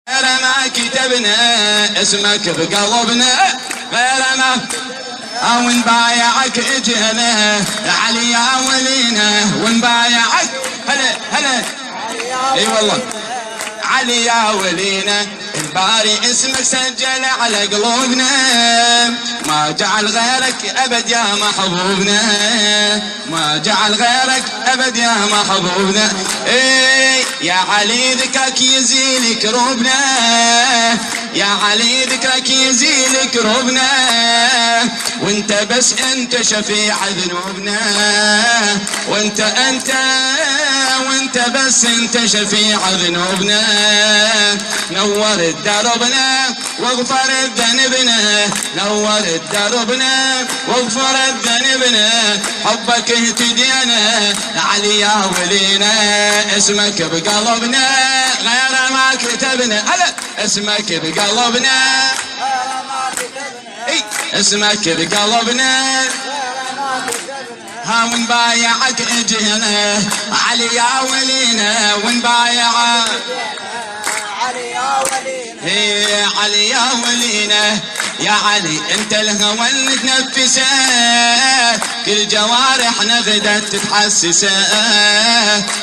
غير ما كتبنا اسمك بقلبنا، غير ما ونبايعك اجينا علي يا ولينا، ونبايعك هلا هلا اي والله علي يا ولينا. الباري اسمك سجل على قلوبنا، ما جعل غيرك ابد يا محبوبنا، ما جعل غيرك ابد يا محبوبنا. اي يا علي ذكرك يزيل كروبنا، يا علي ذكرك يزيل كروبنا، وانت بس انت شفيع ذنوبنا، وانت بس انت شفيع ذنوبنا. نور دربنا واغفر ذنبنا، نور دربنا واغفر ذنبنا، حبك اهتدينا علي يا ولينا. اسمك بقلبنا غير ما كتبنا، هلا اسمك بقلبنا، اسمك بقلبنا، ها ونبايعك اجينا علي يا ولينا، ونبايعك علي يا ولينا، هي علي يا ولينا. يا علي انت الهوى اللي تنفسه، كل جوارحنا غدت تتحسسه،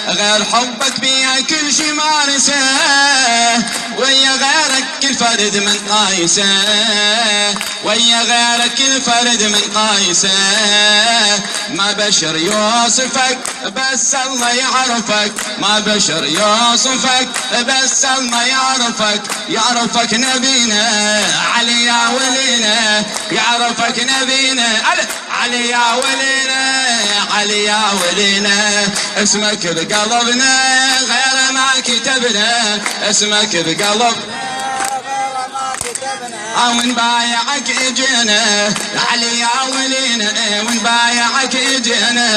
غير حبك بيها كل شي مارسه، ويا غيرك كل فرد من قايسه، ويا غيرك كل فرد من قايسه. ما بشر يوصفك بس الله يعرفك، ما بشر يوصفك بس الله يعرفك، يعرفك نبينا علي يا ولينا، يعرفك نبينا علي يا ولينا، علي يا ولينا. اسمك بقلبنا غير ما كتبنا، اسمك بقلبنا ونبايعك اجينا علي يا ولينا، ونبايعك اجينا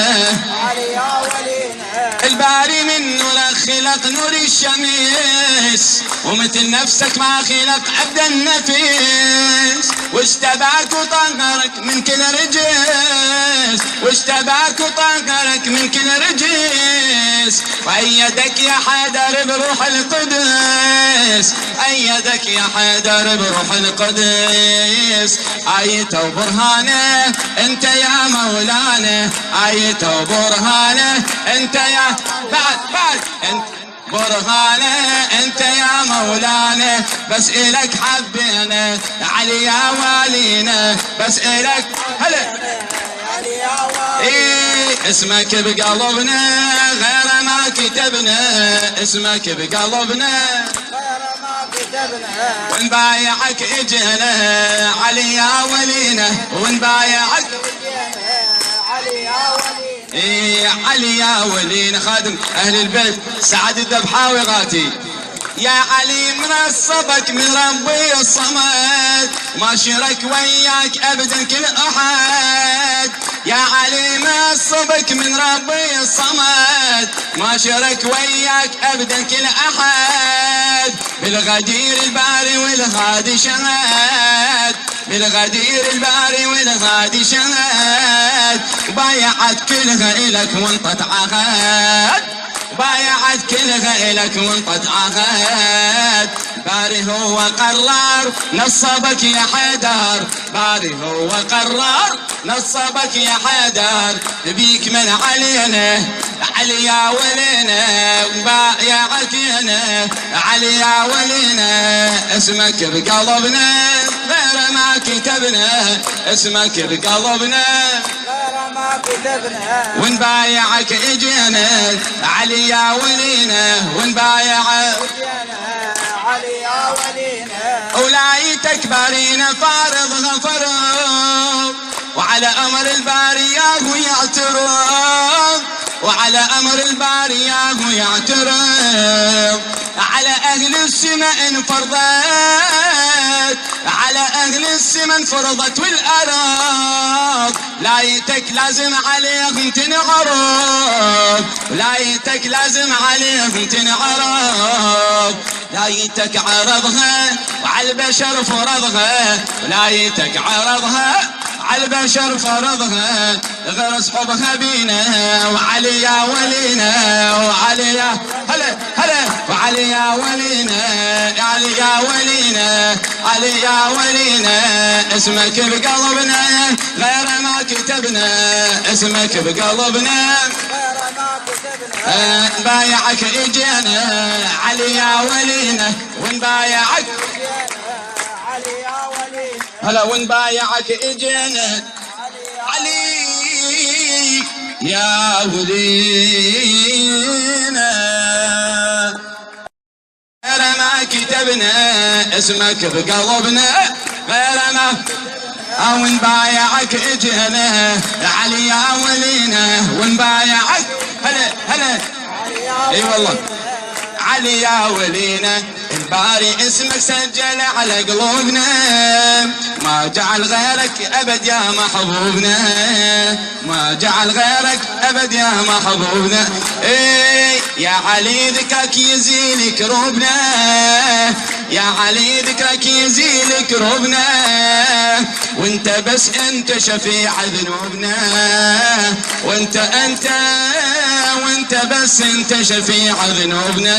علي يا ولينا. الباري من نور خلق نور الشمس، ومثل نفسك ما خلق عبد النفيس، واشتباك وطهرك من كل رجس، واشتباك وطهرك من كل رجس، وأيدك يا حيدر بروح القدس، أيدك يا حيدر بروح القدس. آيته وبرهانه انت يا مولانا، آيته وبرهانه انت يا بعد انت برهانه انت يا مولانا، بس الك حبينا علي يا والينا، بس الك هلا علي يا والينا. اسمك بقلبنا غير ما كتبنا، اسمك بقلبنا ونبايعك اجينا علي يا ولينا، ونبايعك علي يا ولينا، علي يا ولينا. خادم اهل البيت سعد الذبحاوي غاتي. يا علي منصبك من ربي الصمد، ما شرك وياك ابدا كل احد، يا علي منصبك من ربي الصمد، ما شرك وياك ابدا كل احد. بالغدير الباري والغادي شهد، بالغدير الباري والغادي شهد، بايعت كلها الك وانطت عهد، بايعت كلها إلك وانطت عهد. باري هو قرار نصبك يا حيدر، باري هو قرار نصبك يا حيدر، بيك من علينا علي يا ولينا، بايعك هنا علي يا ولينا. اسمك بقلبنا غير ما كتبنا، اسمك بقلبنا ونبايعك اجينا علي يا ولينا، ونبايعك علي يا ولينا. ولايتك بارينا فارض فرض، وعلى امر الباري ياهو يعترض، وعلى امر الباري ياهو يعترض، على اهل السماء انفرضت، على اهل السماء انفرضت والارض، لايتك لازم عليهم تنعرض، لايتك لازم عليهم تنعرض، لايتك عرضها وعلى البشر فرضها، لايتك عرضها على البشر فرضها غرس حبها بينا وعلي يا ولينا وعلي يا هلا هلا وعلي يا ولينا علي يا ولينا علي يا ولينا اسمك بقلبنا غير ما كتبنا اسمك بقلبنا نبايعك اجينا علي يا ولينا ونبايعك علي يا ولينا هلا ونبايعك اجينا علي يا ولينا غير ما كتبنا اسمك بقلبنا غير ما او نبايعك اجينا علي يا ولينا ونبايعك هلا هلا اي والله علي يا ولينا الباري اسمك سجل على قلوبنا ما جعل غيرك ابد يا محبوبنا ما جعل غيرك ابد يا محبوبنا اي يا علي ذكرك يزيل كروبنا يا علي ذكرك يزيل كروبنا وانت بس انت شفيع ذنوبنا وانت بس انت شفيع ذنوبنا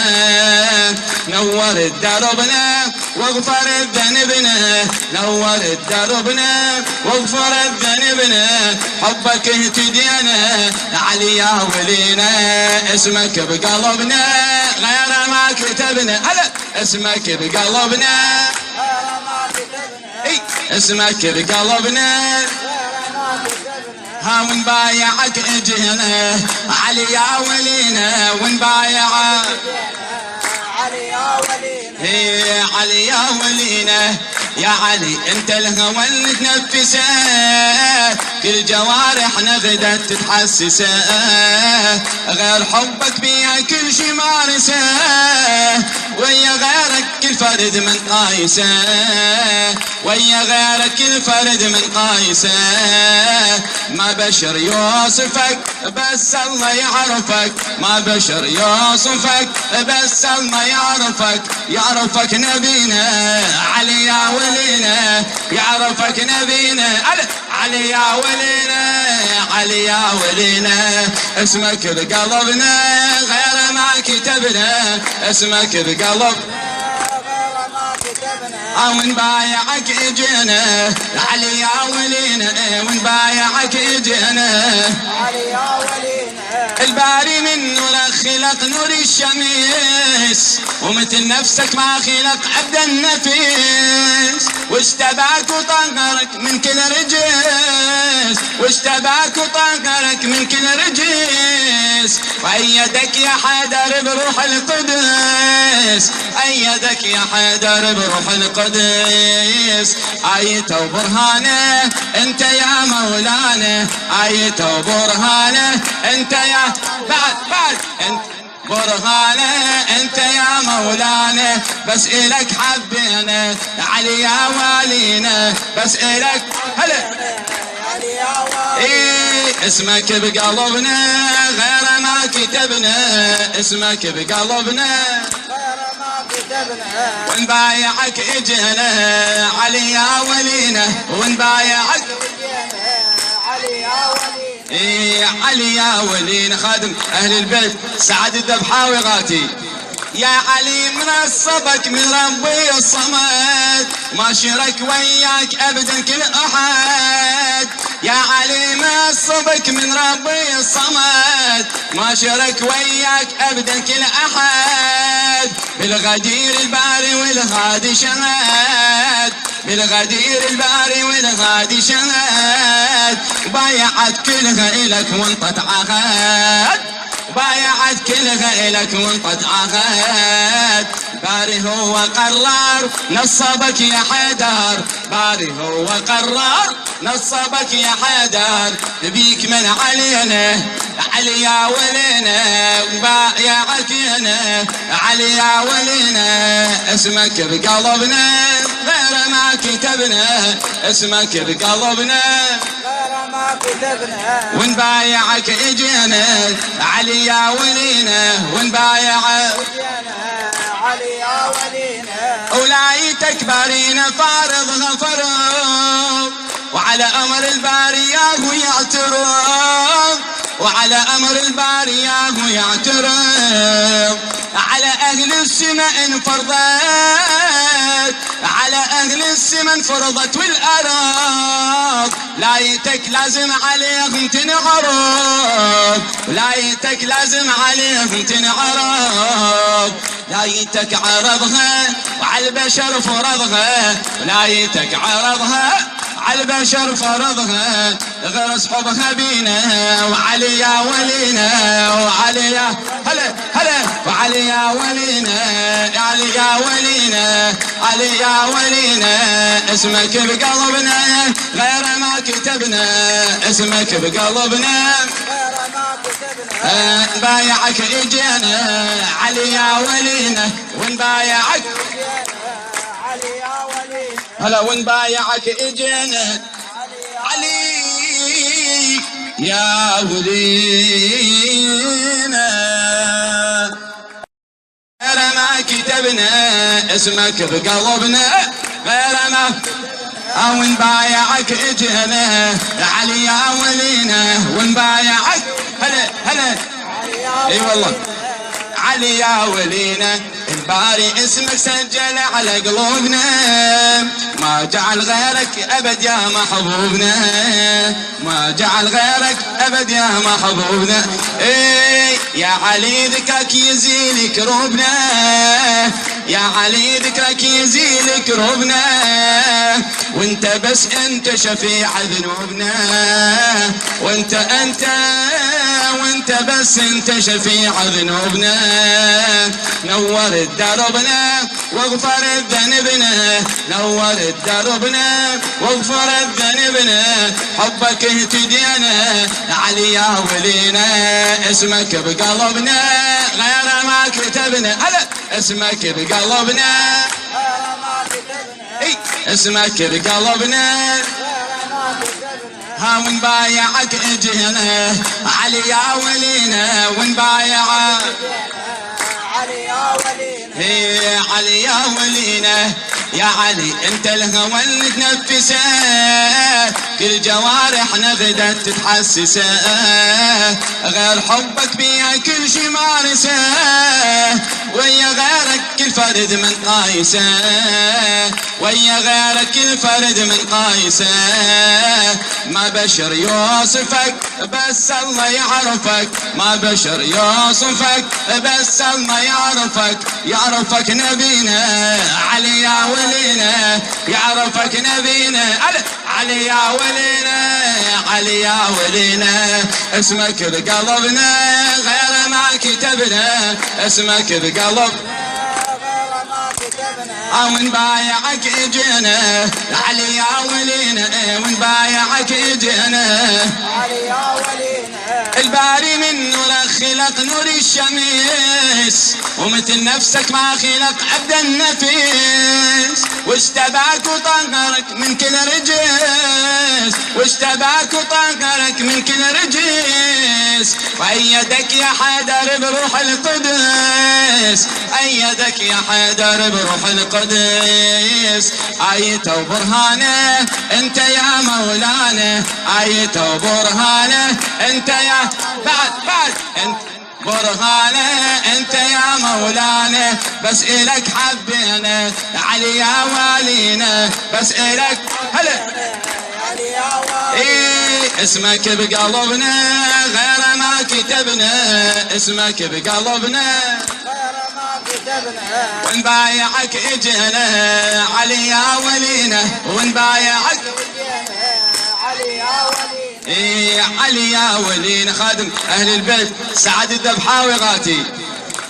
نور دربنا واغفر ذنبنا نور دربنا واغفر ذنبنا حبك اهتدينا علي يا ولينا اسمك بقلبنا غير ما كتبنا هلا اسمك بقلبنا غير ما كتبنا اي اسمك بقلبنا ها ونبايعك اجينا علي يا ولينا ونبايعك علي يا ولينا هي علي يا ولينا يا علي انت الهوى اللي تنفسه كل جوارحنا غدت تتحسسه غير حبك بيها كل شي مارسه ويا غيرك كل فرد من قايسه ويا غيرك كل فرد من قايسه ما بشر يوصفك بس الله يعرفك ما بشر يوصفك بس الله يعرفك نبينا علي يا ولينا يعرفك نبينا علي يا ولينا علي يا ولينا اسمك بقلبنا غير ما كتبنا اسمك بقلبنا ونبايعك اجينا علي يا ولينا ونبايعك اجينا علي يا ولينا الباري من نورك خلق نور الشمس ومثل نفسك ما خلق عبد النفيس واشتباك وطهرك من كل رجس واشتباك وطهرك من كل رجس وأيدك يا حيدر بروح القدس أيدك يا حيدر بروح القدس آيته وبرهانه انت يا مولانا آيته وبرهانه انت يا بعد انت برهانه انت يا مولانا بس الك حبينا علي يا والينا بس الك هلا علي يا والينا اسمك بقلبنا غير ما كتبنا اسمك بقلبنا ونبايعك اجينا علي يا ولينا ونبايعك علي يا ولينا ايه علي يا ولينا خادم اهل البيت سعد الذبحاوي غاتي يا علي منصبك من ربي الصمد ما شرك وياك ابدا كل احد يا علي منصبك من ربي الصمد ما شرك وياك ابدا كل احد بالغدير الباري والغادي شهد بالغدير الباري والغادي شهد بايعت كلها الك وانطت عهد بايعت كلها إلك وانطت عهد باري هو قرار نصبك يا حيدر باري هو قرار نصبك يا حيدر بيك من علينا علي يا ولينا بايعك هنا علي يا ولينا اسمك بقلبنا غير ما كتبنا اسمك بقلبنا ما كتبنا ونبايعك اجينا علي يا ولينا ونبايعك علي يا ولينا ولايتك بارينا فارض غفر وعلى أمر الباري ياهو يعترض، وعلى أمر الباري ياهو يعترض، على أهل السماء انفرضت، على أهل السماء انفرضت والأرض، لايتك لازم عليهم تنعرض، لايتك لازم عليهم تنعرض، لايتك عرضها وعلى البشر فرضها، لايتك عرضها على البشر فرضها، غير اصحبها بينا وعلي يا ولينا، وعلي يا هلا هلا، وعلي يا ولينا، علي يا ولينا، علي يا ولينا، اسمك بقلبنا غير ما كتبنا، اسمك بقلبنا غير ما كتبنا، نبايعك اجينا علي يا ولينا، ونبايعك علي يا ولينا، هلا ونبايعك اجينا علي يا ولينا، غير ما كتبنا اسمك بقلبنا غير ما، او نبايعك اجينا علي يا ولينا، ونبايعك هلا هلا اي والله علي يا ولينا، الباري اسمك سجل على قلوبنا، ما جعل غيرك ابد يا محبوبنا، ما جعل غيرك ابد يا محبوبنا، ايه يا علي ذكرك يزيل كروبنا، يا علي ذكرك يزيل كروبنا، وانت بس انت شفيع ذنوبنا، وانت وانت بس انت شفيع ذنوبنا، نور دربنا واغفر ذنبنا، نور دربنا واغفر ذنبنا، حبك اهتدينا علي يا ولينا، اسمك بقلبنا غير ما كتبنا، هلا اسمك بقلبنا غير ما كتبنا، اي اسمك بقلبنا ها، ونبايعك اجينا علي يا ولينا، ونبايعك علي يا ولينا، هي علي يا ولينا، يا علي انت الهوى اللي تنفسه، كل جوارحنا غدت تتحسسه، غير حبك بيها كل شي مارسه، ويا غيرك كل فرد من قايسه، ويا غيرك كل فرد من قايسه، ما بشر يوصفك بس الله يعرفك، ما بشر يوصفك بس الله يعرفك، يعرفك نبينا علي يا ولينا، يعرفك نبينا علي يا ولينا، علي يا ولينا، اسمك بقلبنا غير ما كتبنا، اسمك بقلب او نبايعك اجينا علي يا ولينا، ونبايعك اجينا علي يا ولينا، الباري من نور خلق نور الشمس، ومثل نفسك ما خلق عبد النفيس، واشتباك وطهرك من كل رجس، واشتباك وطهرك من كل رجس، وأيدك يا حيدر بروح القدس، أيدك يا حيدر بروح القدس، آيته وبرهانه انت يا مولانا، آيته وبرهانه انت يا بعد انت برهانه انت يا مولانا، بس الك حبينا علي يا والينا، بس الك هلا علي يا والينا، ايه اسمك بقلبنا غير ما كتبنا، اسمك بقلبنا غير ما كتبنا، ونبايعك اجينا علي يا ولينا، ونبايعك علي يا ولينا، ايه علي يا ولينا، خادم اهل البيت سعد الذبحاوي غاتي،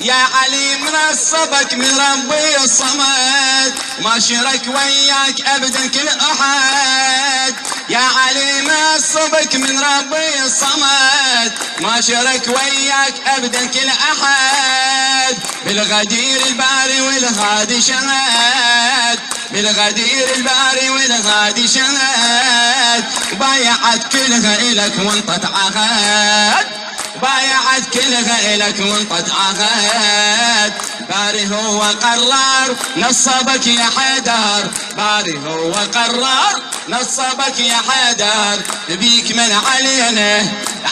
يا علي منصبك من ربي الصمد، ما شرك وياك ابدا كل احد، يا علي منصبك من ربي الصمد، ما شرك وياك ابدا كل احد، بالغدير الباري والغادي شهد، بالغدير الباري والغادي شهد، بايعت كلها الك وانطت عهد، بايعت كلها الك وانطت عهد، باري هو قرر نصبك يا حيدر، باري هو قرر نصبك يا حيدر، بيك من علينا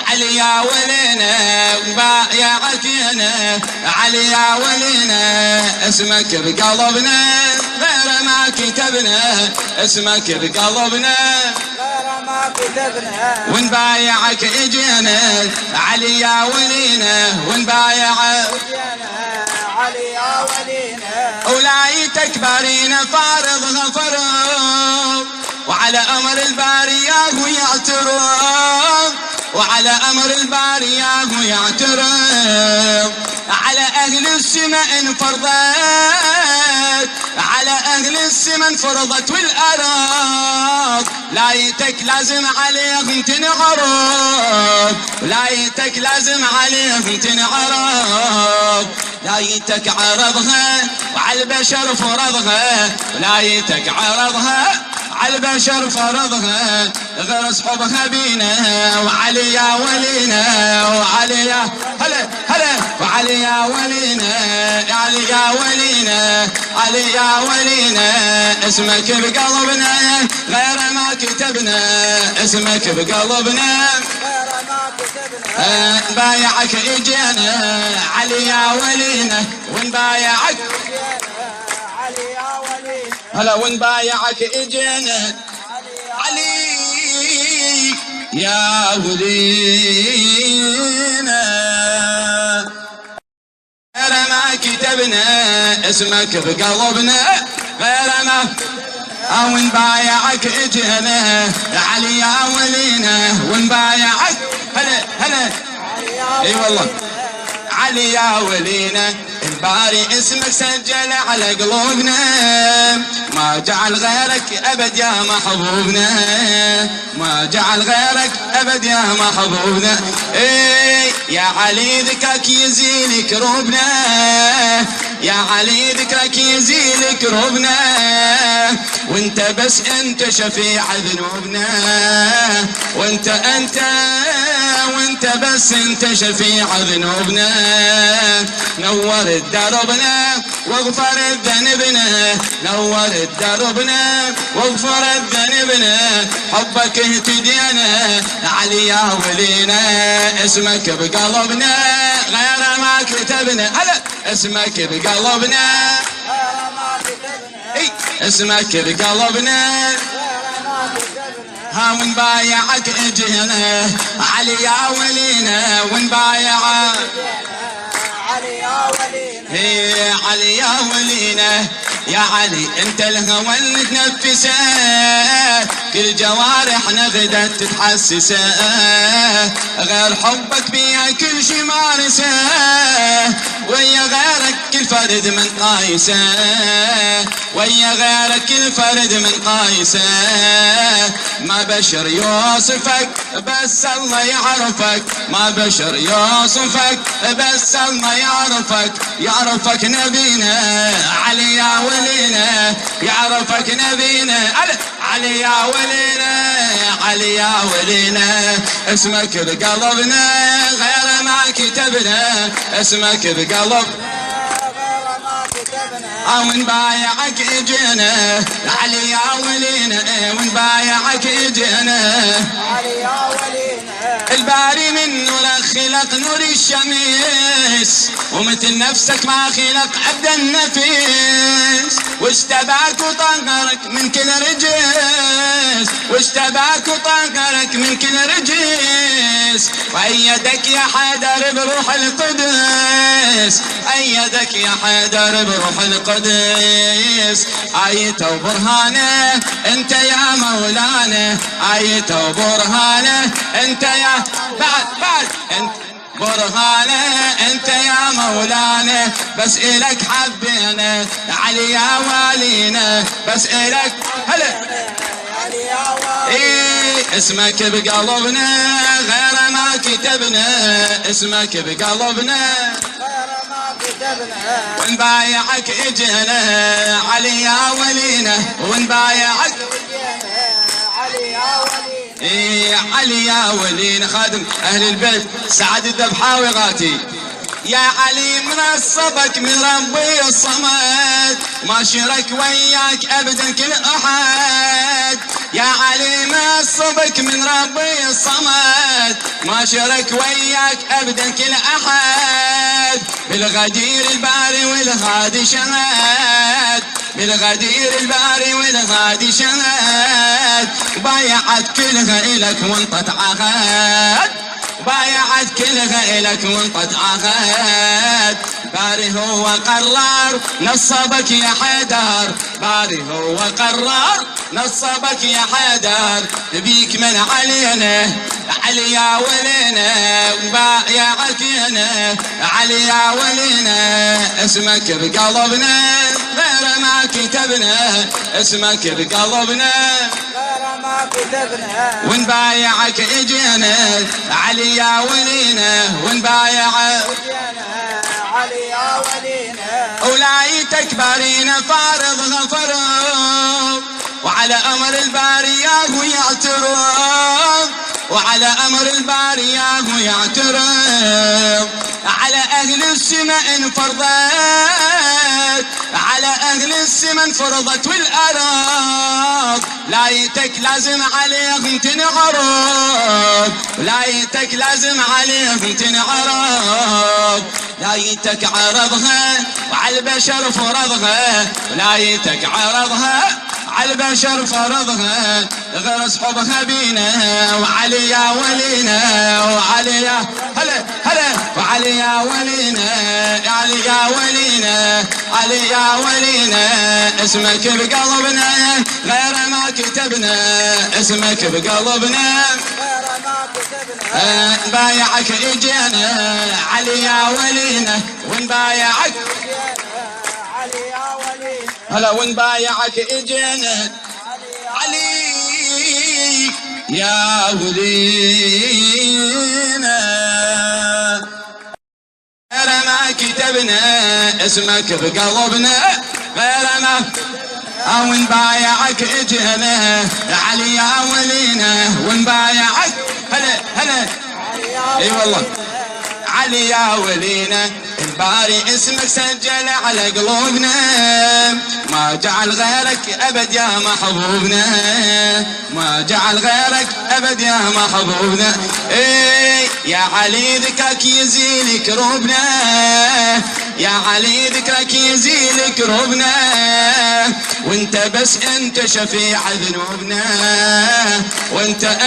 علي يا ولينا، وبايعك انا علي يا ولينا، اسمك بقلبنا غير ما كتبنا، اسمك بقلبنا غير ما كتبنا، ونبايعك اجينا علي يا ولينا، ونبايعك علي يا ولينا، ولايتك بارينا فارض فرض، وعلى امر الباري ياهو يعترض، وعلى امر الباري ياهو يعترض، على اهل السماء انفرضت، على اهل السماء انفرضت والارض، لايتك لازم عليهم تنعرض، لايتك لازم عليهم تنعرض، لايتك عرضها وعلى البشر فرضها، لايتك عرضها على البشر فرضها، غير اصحابها بينا وعلي يا ولينا، وعلي يا هلا هلا، وعلي يا ولينا، علي يا ولينا، علي يا ولينا، اسمك بقلبنا غير ما كتبنا، اسمك بقلبنا غير ما كتبنا، نبايعك اجينا علي يا ولينا، ونبايعك علي يا ولينا، هلا، ونبايعك اجينا علي يا ولينا، غير ما كتبنا، اسمك بقلبنا غير ما، او نبايعك اجينا علي يا ولينا، ونبايعك هلا هلا، اي والله علي يا ولينا، الباري اسمك سجل على قلوبنا، ما جعل غيرك ابد يا محبوبنا، ما جعل غيرك ابد يا محبوبنا، اي يا علي ذكرك يزيل كروبنا، يا علي ذكرك يزيل كروبنا، وانت بس انت شفيع ذنوبنا، وانت وانت بس انت شفيع ذنوبنا، نور دربنا واغفر ذنبنا، نور دربنا واغفر ذنبنا، حبك اهتدينا علي يا ولينا، اسمك بقلبنا غير ما كتبنا، هلا اسمك بقلبنا غير ما كتبنا، اي اسمك بقلبنا ها، ونبايعك اجينا علي يا ولينا، ونبايعك علي يا ولينا، هي علي يا ولينا، يا علي انت الهوى اللي تنفسه، كل جوارحنا غدت تتحسسه، غير حبك بيها كل شي مارسه، ويا غيرك كل فرد من قايسه، ويا غيرك كل فرد من قايسه، ما بشر يوصفك بس الله يعرفك، ما بشر يوصفك بس الله يعرفك، يعرفك نبينا علي يا ولينا، يعرفك نبينا علي يا ولينا، علي يا ولينا، اسمك بقلبنا غير ما كتبنا، اسمك بقلب ونبايعك اجينا علي يا ولينا، ونبايعك اجينا علي يا ولينا، الباري من نورك خلق نور الشمس، ومثل نفسك ما خلق عبد النفيس، واشتباك وطهرك من كل رجس، واشتباك وطهرك من كل رجس، وأيدك يا حيدر بروح القدس، أيدك يا حيدر بروح القدس، آيته وبرهانه انت يا مولانا، آيته وبرهانه انت يا بعد انت برهانه انت يا مولانا، بس الك حبينا علي يا والينا، بس الك هلا علي يا ولينا، ايه اسمك بقلبنا غير ما كتبنا، اسمك بقلبنا غير ما كتبنا، ونبايعك اجينا علي يا ولينا، ونبايعك علي يا ولينا، ايه علي يا ولينا، خادم اهل البيت سعد الذبحاوي غاتي يا علي منصبك من ربي الصمد ما شرك وياك ابدا كل احد. يا علي منصبك من ربي الصمد ما شرك وياك ابدا كل احد. بالغدير الباري والغادي شهد، بالغدير الباري والغادي شهد. بايعت كلها الك وانطت عهد، بايعت كلها الك وانطت عهد. باري هو قرر نصبك يا حيدر، باري هو قرر نصبك يا حيدر. بيك من علينا علي يا ولينا، بايعك انا علي يا ولينا. اسمك بقلبنا غير ما كتبنا، اسمك بقلبنا غير ما كتبنا. ونبايعك اجينا علي يا ولينا، ونبايعك علي يا ولينا. ولايتك بارينا فارضها فرض، وعلى امر الباري ياهو يعترض، وعلى امر الباري ياهو يعترض. على اهل السماء انفرضت، على اهل السماء انفرضت والارض. لايتك لازم عليهم تنعرض، لايتك لازم عليهم تنعرض. لايتك عرضها وعلى البشر فرضها، لايتك عرضها على البشر فرضها. غرس حبها بينا وعلي يا ولينا، وعلي يا هلا هلا، وعلي يا ولينا، علي يا ولينا، علي يا ولينا. اسمك بقلبنا غير ما كتبنا، اسمك بقلبنا غير ما كتبنا. نبايعك اجينا علي يا ولينا، ونبايعك علي يا ولينا. هلا، ونبايعك اجينا علي يا ولينا. غير ما كتبنا اسمك بقلبنا غير ما، ونبايعك اجينا علي يا ولينا، ونبايعك هلا هلا. اي والله علي يا ولينا. الباري اسمك سجل على قلوبنا، ما جعل غيرك ابد يا محبوبنا، ما جعل غيرك ابد يا محبوبنا. ايه يا علي ذكرك يزيل كروبنا، يا علي ذكرك يزيل كروبنا. وانت بس انت شفيع ذنوبنا، وانت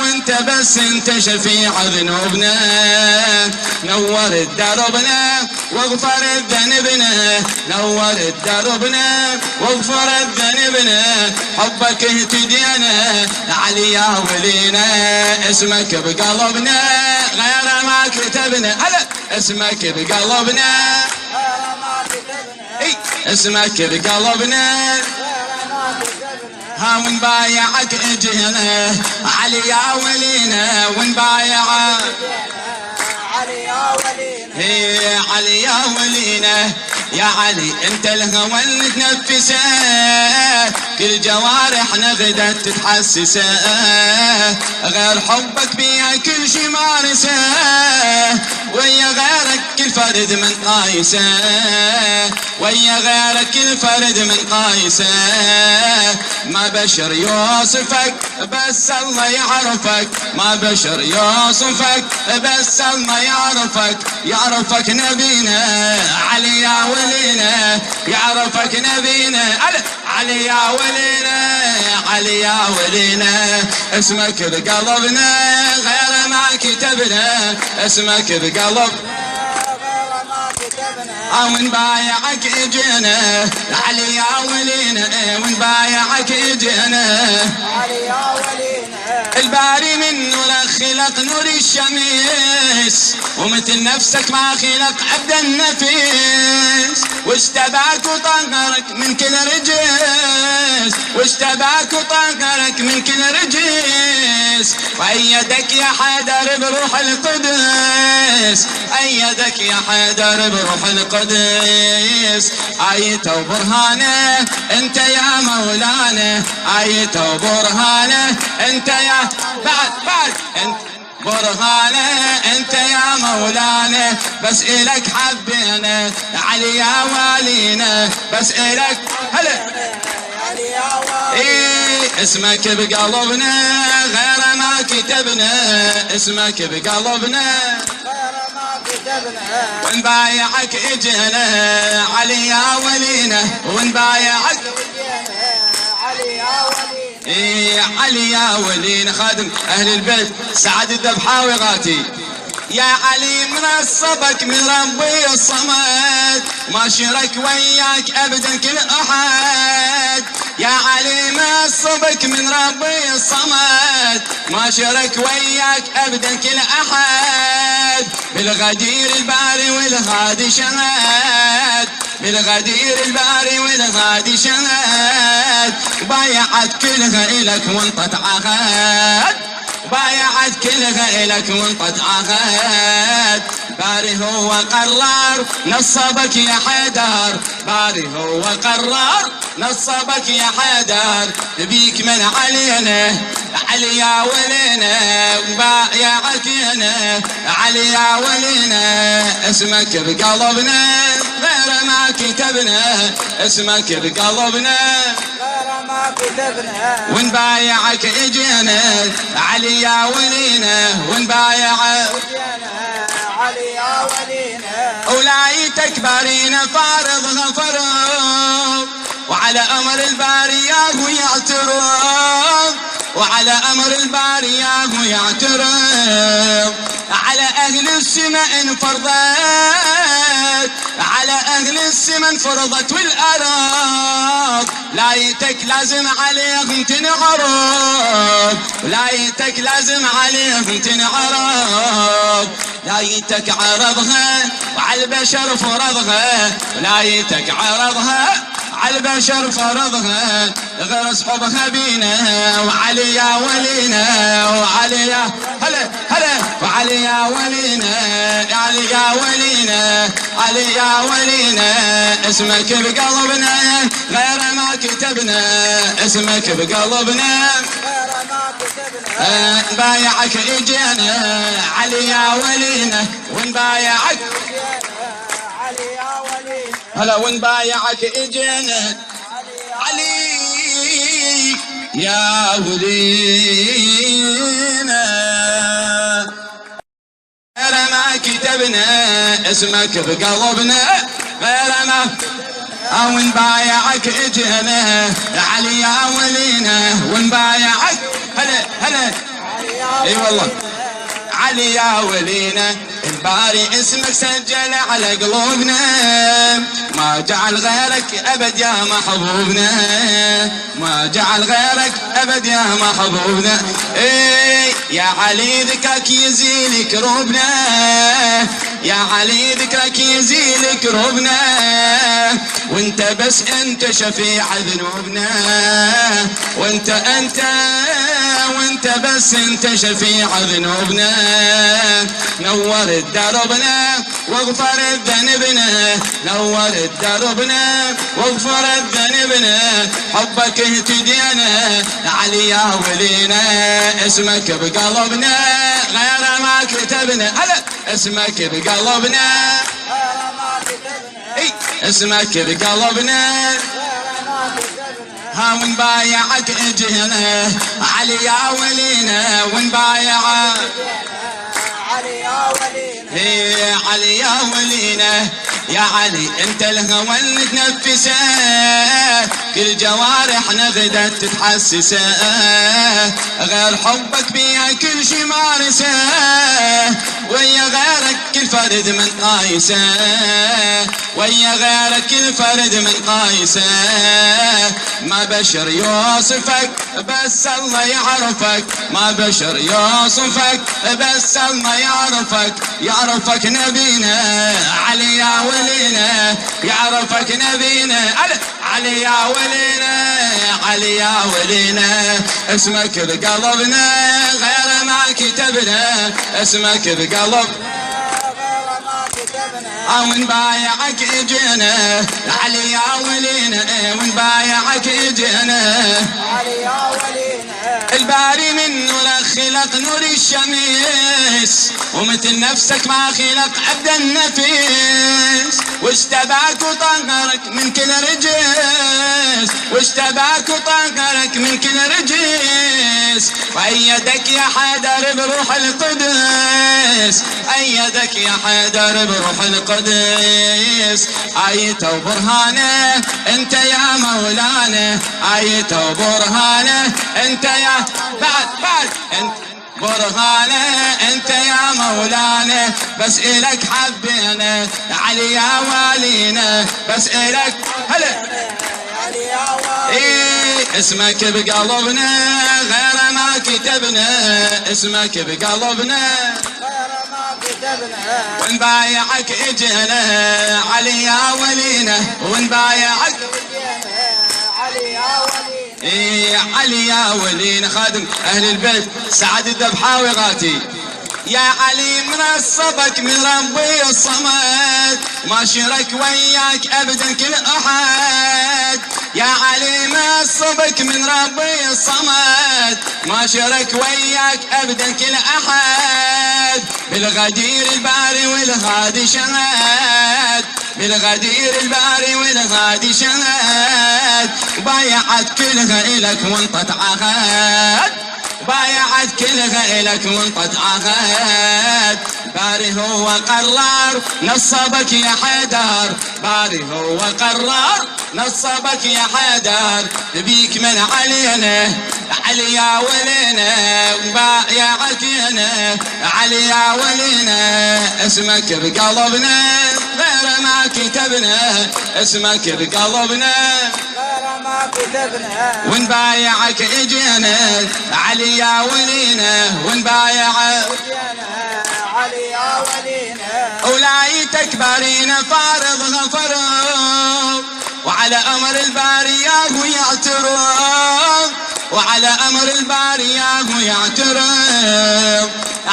وانت بس انت شفيع ذنوبنا. نور دربنا واغفر ذنبنا، نور دربنا واغفر ذنبنا. حبك اهتدينا علي يا ولينا. اسمك بقلبنا غير ما كتبنا، هلا اسمك بقلبنا غير ما كتبنا. اي اسمك بقلبنا. غير ما كتبنا. ها ونبايعك اجينا علي يا ولينا، ونبايعك علي يا ولينا. هي علي يا ولينا. يا علي انت الهوى اللي تنفسه، كل جوارحنا غدت تتحسسه. غير حبك بيها كل شي مارسه، ويا غيرك كل فرد من قايسه، ويا غيرك كل فرد من قايسه. ما بشر يوصفك بس الله يعرفك، ما بشر يوصفك بس الله يعرفك. يعرفك نبينا علي يا ولينا، يعرفك نبينا علي يا ولينا، علي يا ولينا. اسمك بقلبنا غير ما كتبنا، اسمك بقلب غير ما كتبنا. ونبايعك اجينا علي يا ولينا، ونبايعك اجينا علي يا ولينا. الباري من نورك خلق نور الشمس، ومثل نفسك ما خلق عبد النفيس. واشتباك وطهرك من كل رجس، واشتباك وطهرك من كل رجس. وأيدك يا حيدر بروح القدس، أيدك يا حيدر بروح القدس. آيته وبرهانه انت يا مولانا، آيته وبرهانه انت يا بعد انت برهانه انت يا مولانا بس الك حبينا علي يا والينا بس الك هلا علي يا والينا ايه اسمك بقلبنا غير ما كتبنا اسمك بقلبنا غير ما كتبنا ونبايعك اجينا علي يا ولينا ونبايعك علي يا ولينا ايه علي يا ولينا خادم اهل البيت سعد الذبحاوي غاتي يا علي منصبك من ربي الصمد ما شرك وياك ابدا كل احد يا علي منصبك من ربي الصمد ما شرك وياك ابدا كل احد بالغدير الباري والغادي شهد بالغدير الباري والغادي شهد بايعت كلها الك وانطت عهد بايعت كلها إلك وانطت عهد باري هو قرار نصبك يا حيدر باري هو قرار نصبك يا حيدر بيك من علينا علي يا ولينا بايعك هنا علي يا ولينا اسمك بقلبنا غير ما كتبنا اسمك بقلبنا ما كتبنا ونبايعك اجينا علي يا ولينا ونبايعك علي يا ولينا ولايتك بارينا فارضها فرض وعلى امر الباري ياهو يعترض وعلى امر الباري ياهو يعترض على اهل السماء انفرضت على اهل السماء انفرضت والارض لايتك لازم عليهم تنعرض لايتك لازم عليهم تنعرض لايتك عرضها وعلى البشر فرضها لايتك عرضها على البشر فرضها غير اصحابها بينا وعلي يا ولينا وعلي يا هلا هلا وعلي يا ولينا علي يا ولينا علي يا ولينا اسمك بقلبنا غير ما كتبنا اسمك بقلبنا غير ما كتبنا نبايعك اجينا علي يا ولينا ونبايعك علي يا ولينا هلا ونبايعك اجينا علي يا ولينا غير ما كتبنا اسمك بقلبنا غير ما او نبايعك اجينا علي يا ولينا ونبايعك هلا هلا اي والله علي يا ولينا الباري اسمك سجل على قلوبنا ما جعل غيرك ابد يا محبوبنا ما جعل غيرك ابد يا محبوبنا ايه يا علي ذكرك يزيل كروبنا يا علي ذكرك يزيل كروبنا وانت بس انت شفيع ذنوبنا وانت وانت بس انت شفيع ذنوبنا نور دربنا واغفر ذنبنا نور دربنا واغفر ذنبنا حبك اهتدينا علي يا ولينا اسمك بقلبنا غير ما كتبنا هلا اسمك بقلبنا غير ما كتبنا اي اسمك بقلبنا غير ما كتبنا ها ونبايعك اجينا علي يا ولينا ونبايعك علي يا ولينا هي علي يا ولينا يا علي انت الهوى اللي تنفسه كل جوارحنا غدت تتحسسه غير حبك بيها كل شي مارسه ويا غيرك كل فرد من قايسه ويا غيرك كل فرد من قايسه ما بشر يوصفك بس الله يعرفك ما بشر يوصفك بس الله يعرفك نبينا علي يا ولينا يعرفك نبينا علي يا ولينا علي يا ولينا اسمك بقلبنا غير ما كتبنا اسمك بقلب غير ما كتبنا ونبايعك اجينا علي يا ولينا ونبايعك اجينا علي يا ولينا الباري من نور خلق نور الشميل نفيس ومثل نفسك ما خلق ابدا نفيس، واشتباك وطهرك من كل رجس، واشتباك وطهرك من كل رجس، وأيدك يا حيدر بروح القدس، أيدك يا حيدر بروح القدس. آيته وبرهانه انت يا مولانا، آيته وبرهانه انت يا بعد انت برهانه انت يا مولانا، بس الك حبينا علي يا والينا، بس الك هلا علي يا والينا. إيه اسمك بقلبنا غير ما كتبنا، اسمك بقلبنا غير ما كتبنا، ونبايعك اجينا علي يا ولينا، ونبايعك علي يا ولينا. إيه علي يا ولينا. خادم اهل البيت سعد الذبحاوي غاتي. يا علي منصبك من ربي الصمد، ما شرك وياك ابدا كل احد. يا علي منصبك من ربي الصمد، ما شرك وياك ابدا كل احد. بالغدير الباري والغادي شهد، بالغدير الباري والغادي شهد. بايعت كلها الك وانطت عهد، بايعت كلها إلك وانطت عهد. باري هو قرار نصبك يا حيدر، باري هو قرار نصبك يا حيدر. بيك من علينا علي يا ولينا، بايعك انا علي يا ولينا. اسمك بقلبنا غير ما كتبنا، اسمك بقلبنا غير ما كتبنا، ونبايعك اجينا علي يا ولينا، ونبايعك علي يا ولينا. ولايتك بارينا فارضها فرض، وعلى امر الباري ياهو يعترض، وعلى امر الباري ياهو يعترض.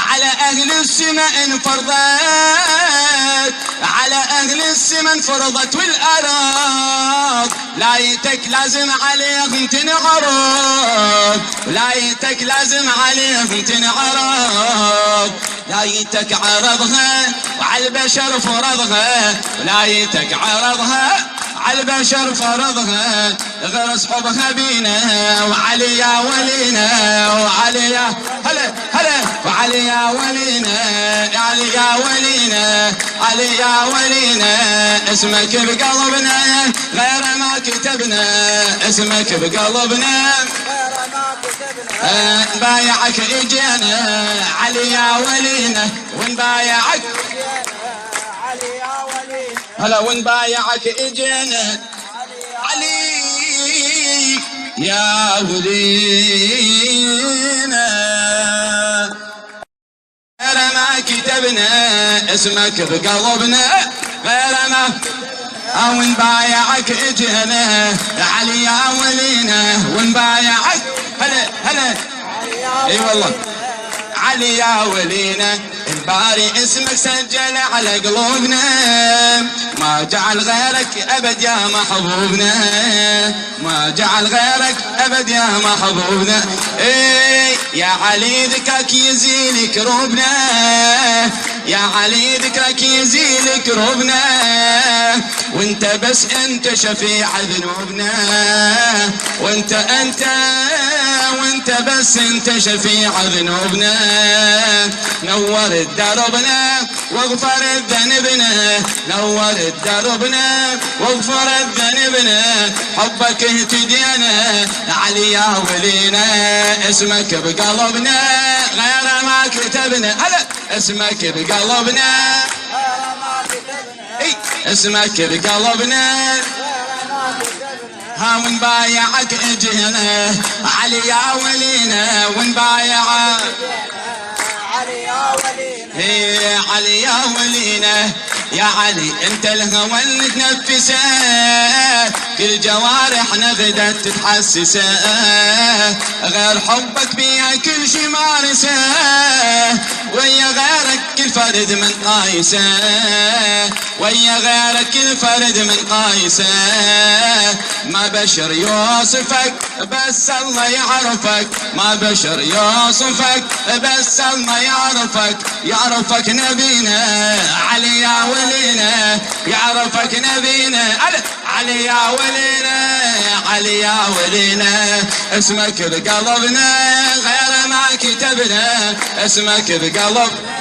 على اهل السماء انفرضت، على اهل السماء انفرضت والارض. لايتك لازم عليهم تنعرض، لايتك لازم عليهم تنعرض. لايتك عرضها وعلى البشر فرضها، لايتك عرضها على البشر فرضها. غرس حبها بينا وعلي يا ولينا، وعلي يا هلا هلا، وعلي يا ولينا، علي يا ولينا، علي يا ولينا. اسمك بقلبنا غير ما كتبنا، اسمك بقلبنا غير ما كتبنا، نبايعك اجينا علي يا ولينا، ونبايعك علي يا ولينا. هلا، ونبايعك اجينا علي يا ولينا. غير ما كتبنا اسمك بقلبنا غير ما، او نبايعك اجينا علي يا ولينا، ونبايعك هلا هلا. اي والله علي يا ولينا. الباري اسمك سجل على قلوبنا، ما جعل غيرك ابد يا محبوبنا، ما جعل غيرك ابد يا محبوبنا. ايه يا علي ذكرك يزيل كروبنا، يا علي ذكرك يزيل كروبنا. وانت بس انت شفيع ذنوبنا، وانت وانت بس انت شفيع ذنوبنا. نور دربنا واغفر ذنبنا، نور دربنا واغفر ذنبنا. حبك اهتدينا علي يا ولينا. اسمك بقلبنا غير ما كتبنا، هلا اسمك بقلبنا غير ما كتبنا، اي اسمك بقلبنا. غير ما كتبنا، ها ونبايعك اجينا علي يا ولينا، ونبايعك علي يا ولينا. هي علي يا ولينا. يا علي انت الهوى اللي تنفسه، كل جوارحنا غدت تتحسسه. غير حبك بيها كل شي مارسه، ويا غيرك كل فرد من قايسه، ويا غيرك كل فرد من قايسه. ما بشر يوصفك بس الله يعرفك، ما بشر يوصفك بس الله يعرفك. يعرفك نبينا علي يا ولينا، يعرفك نبينا علي يا ولينا، علي يا ولينا. اسمك بقلبنا غير ما كتبنا، اسمك بقلبنا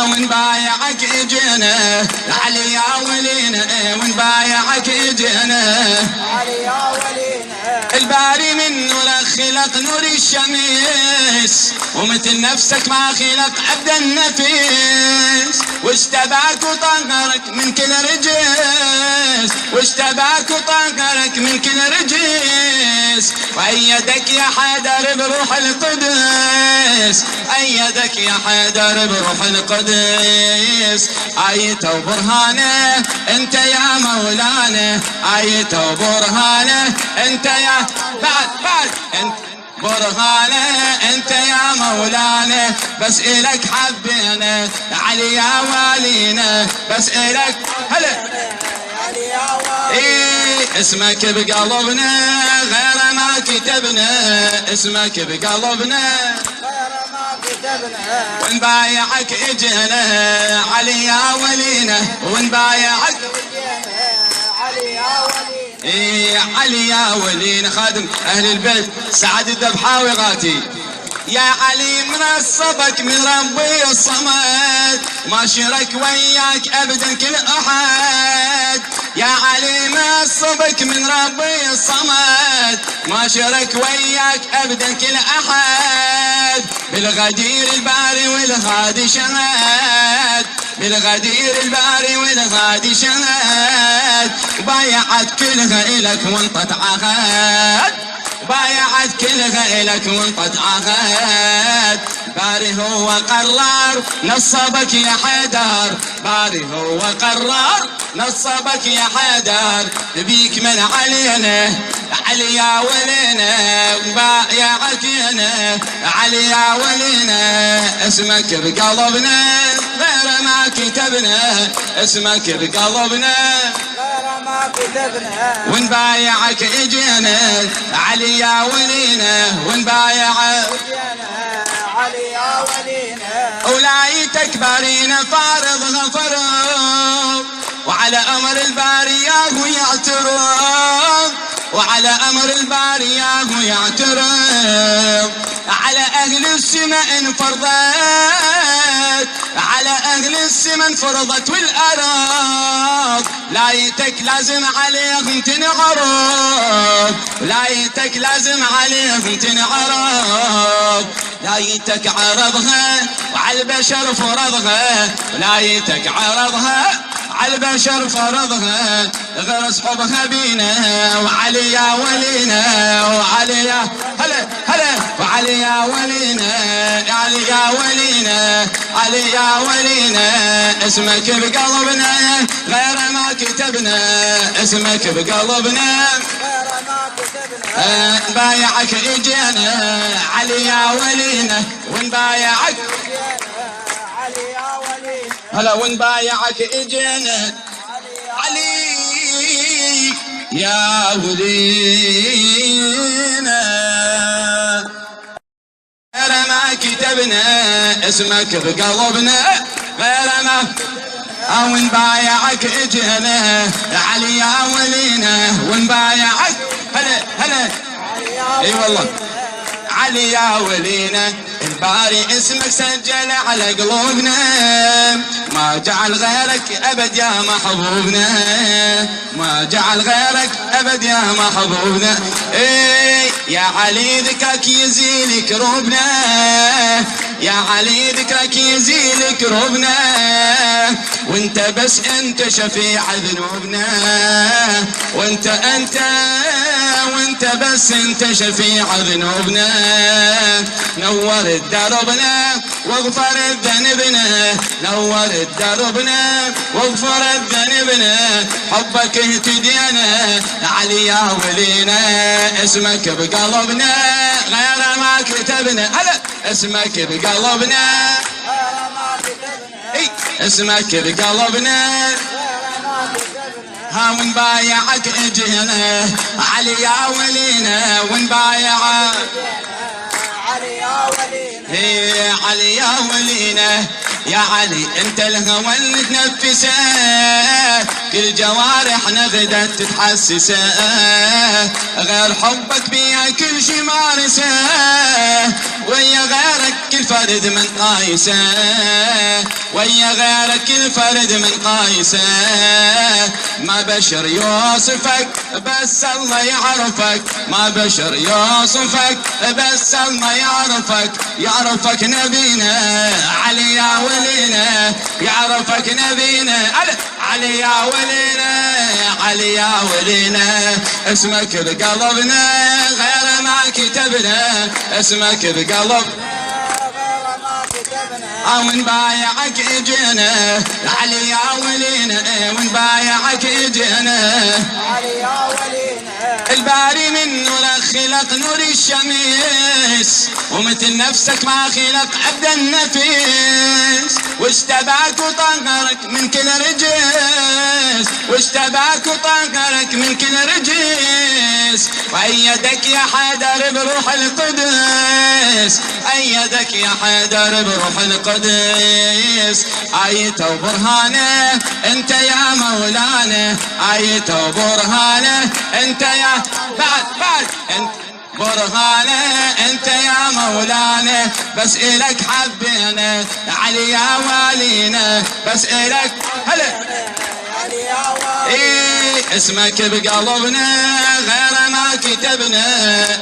ونبايعك اجينا علي يا ولينا، ونبايعك اجينا علي يا ولينا. الباري من نور خلق نور الشمس، ومثل نفسك ما خلق عبد النفيس. واشتباك وطهرك من كل رجس، واشتباك وطهرك من كل رجس. وأيدك يا حيدر بروح القدس، أيدك يا حيدر بروح القدس. آيته وبرهانه انت يا مولانا، آيته وبرهانه انت يا بعد انت برهانه انت يا مولانا. بس الك حبينا علي يا والينا، بس الك هلا علي يا ولينا. إيه اسمك بقلبنا غير ما كتبنا، اسمك بقلبنا غير ما كتبنا. ونبايعك اجينا علي يا ولينا، ونبايعك علي يا ولينا. إيه علي يا ولينا. خادم اهل البيت سعد الذبحاوي غاتي. يا علي من الصبك من ربي الصمد، ما شرك وياك ابدا كل احد. يا علي من الصبك من ربي الصمد، ما شرك وياك ابدا كل احد. بالغدير الباري والغادي شهد، بالغدير الباري والغادي شهد. بايعت كلها الك وانطت عهد، بايعت كلها إلك وانطت عهد. باري هو قرار نصبك يا حيدر، باري هو قرار نصبك يا حيدر. بيك من علينا علي يا ولينا، بايعك انا علي يا ولينا. اسمك بقلبنا غير ما كتبنا، اسمك بقلبنا غير ما كتبنا. ونبايعك اجينا علي يا ولينا، ونبايعك علي يا ولينا. ولايتك بارينا فارضها فرض، وعلى امر الباري ياهو يعترض، وعلى امر الباري ياهو يعترض. على اهل السماء انفرضت، على اهل السماء انفرضت والارض. لايتك لازم عليهم تنعرض، لايتك لازم عليهم تنعرض. لايتك عرضها وعلى البشر فرضها، لايتك عرضها على البشر فرضها. غرس حبها بينا وعلي يا ولينا، وعلي يا هلا وعلي يا ولينا، علي يا ولينا، علي يا ولينا. اسمك بقلبنا غير ما كتبنا، اسمك بقلبنا غير ما كتبنا. نبايعك اجينا علي يا ولينا، ونبايعك علي يا ولينا. هلا ونبايعك اجينا علي يا ولينا. غير ما كتبنا اسمك بقلبنا غير ما ونبايعك اجينا علي يا ولينا، ونبايعك هلا اي والله علي يا ولينا. الباري اسمك سجل على قلوبنا، ما جعل غيرك ابد يا محبوبنا، ما جعل غيرك ابد يا محبوبنا. ايه يا علي ذكرك يزيل كروبنا، يا علي ذكرك يزيل كروبنا. وانت بس انت شفيع ذنوبنا، وانت وانت بس انت شفيع ذنوبنا. نور دربنا واغفر ذنبنا، نور دربنا واغفر ذنبنا. حبك اهتدينا علي يا ولينا، اسمك بقلبنا غير ما كتبنا هلا اسمك بقلبنا غير ما كتبنا اي اسمك بقلبنا غير ما كتبنا ها ونبايعك اجينا علي يا ولينا ونبايعك علي يا ولينا ايه علي يا ولينا يا علي انت الهوى اللي تنفسه كل جوارحنا غدت تتحسسه غير حبك بيا كل شي مارسه ويا غيرك كل فرد من قايسه ويا غيرك كل فرد من قايسه ما بشر يوصفك بس الله يعرفك ما بشر يوصفك بس الله يعرفك نبينا علي يا ولينا يعرفك نبينا علي يا ولينا علي يا ولينا اسمك بقلبنا غير ما كتبنا اسمك بقلب غير ما كتبنا ونبايعك اجينا علي يا ولينا ونبايعك اجينا علي يا ولينا الباري من نورك خلق نور الشمس ومثل نفسك ما خلق عبد النفيس واشتباك وطهرك من كل رجس واشتباك وطهرك من كل رجس وأيدك يا حيدر بروح القدس أيدك يا حيدر بروح القدس آيته وبرهانه انت يا مولانا آيته وبرهانه انت يا بعد انت برهانه انت يا مولانا بس الك حبينا علي يا والينا بس الك هلا علي يا ولينا ايه اسمك بقلبنا غير ما كتبنا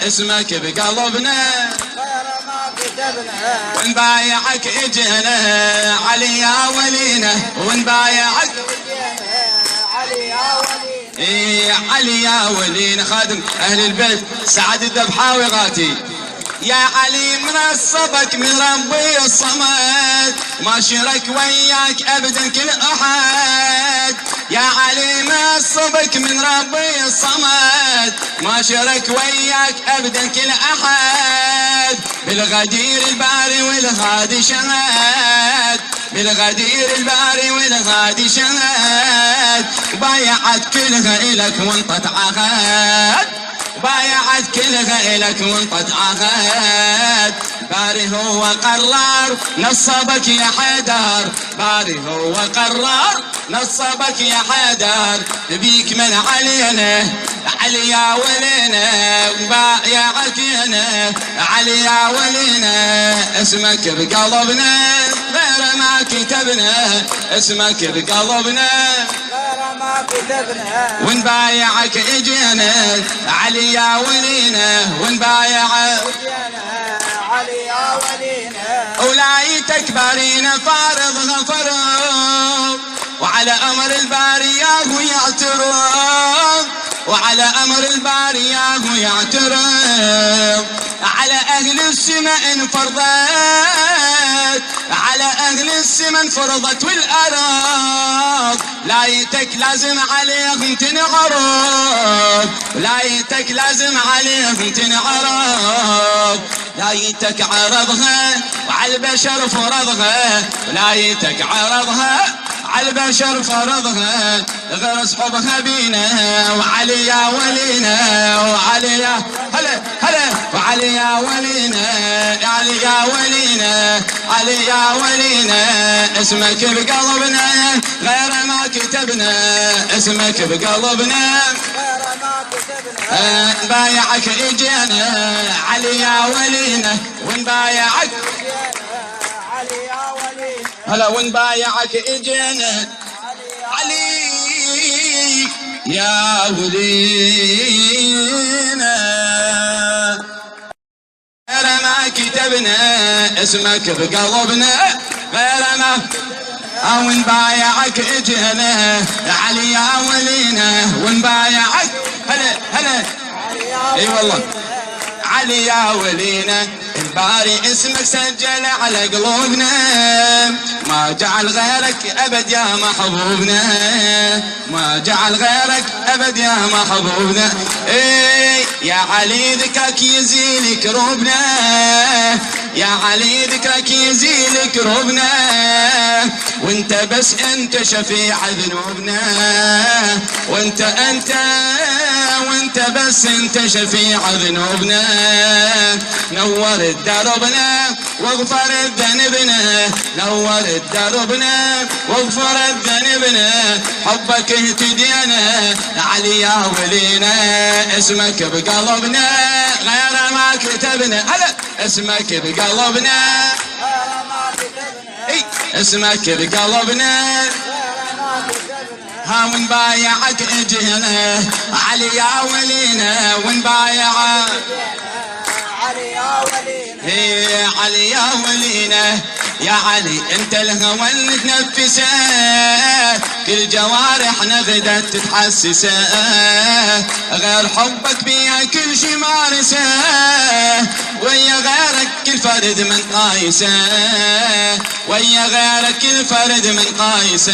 اسمك بقلبنا غير ما كتبنا ونبايعك اجينا علي يا ولينا ونبايعك علي يا ولينا ايه علي يا ولينا خادم اهل البيت سعد الذبحاوي غاتي يا علي منصبك من ربي الصمد ما شرك وياك ابدا كل احد يا علي منصبك من ربي الصمد ما شرك وياك ابدا كل احد بالغدير الباري والغادي شهد بالغدير الباري والغادي شهد بايعت كلها الك وانطت عهد بايعت كلها الك وانطت عهد باري هو قرار نصبك يا حيدر باري هو قرار نصبك يا حيدر بيك من علينا علي يا ولينا بايعك هنا علي يا ولينا اسمك بقلبنا غير ما كتبنا اسمك بقلبنا غير ما كتبنا ونبايعك اجينا علي يا ولينا ونبايعك علي يا ولينا ولايتك بارينا فارضها فرض وعلى امر الباري ياهو يعترض وعلى امر الباري ياهو يعترض على اهل السماء انفرضت على اهل السماء انفرضت والارض لايتك لازم عليهم تنعرض لايتك لازم عليهم تنعرض لايتك عرضها وعلى البشر فرضها لايتك عرضها على البشر فرضها غير اصحابها بينا وعلي يا ولينا وعلي يا هلا وعلي يا ولينا علي يا ولينا علي يا ولينا اسمك بقلبنا غير ما كتبنا اسمك بقلبنا غير ما كتبنا نبايعك اجينا علي يا ولينا ونبايعك علي يا ولينا هلا ونبايعك اجينا علي يا ولينا غير ما كتبنا اسمك بقلبنا غير ما او نبايعك اجينا علي يا ولينا ونبايعك هلا اي والله علي يا ولينا الباري اسمك سجل على قلوبنا ما جعل غيرك أبد يا محبوبنا، ما جعل غيرك أبد يا محبوبنا. إيه يا علي ذكرك يزيل كروبنا، يا علي ذكرك يزيل كروبنا، وانت بس انت شفيع ذنوبنا، وانت وانت بس انت شفيع ذنوبنا. نور دربنا واغفر ذنبنا، نور دربنا واغفر ذنبنا، حبك اهتدينا علي يا ولينا، اسمك بقلبنا غير ما كتبنا، اسمك بقلبنا غير ما كتبنا، اسمك بقلبنا ها ونبايعك اجينا علي يا ولينا، ونبايع علي يا ولينا، هي علي يا ولينا. يا علي انت الهوى اللي تنفسه، كل جوارحنا غدت تتحسسه، غير حبك بيها كل شي مارسه، ويا غيرك كل فرد من قايسه، ويا غيرك كل فرد من قايسه.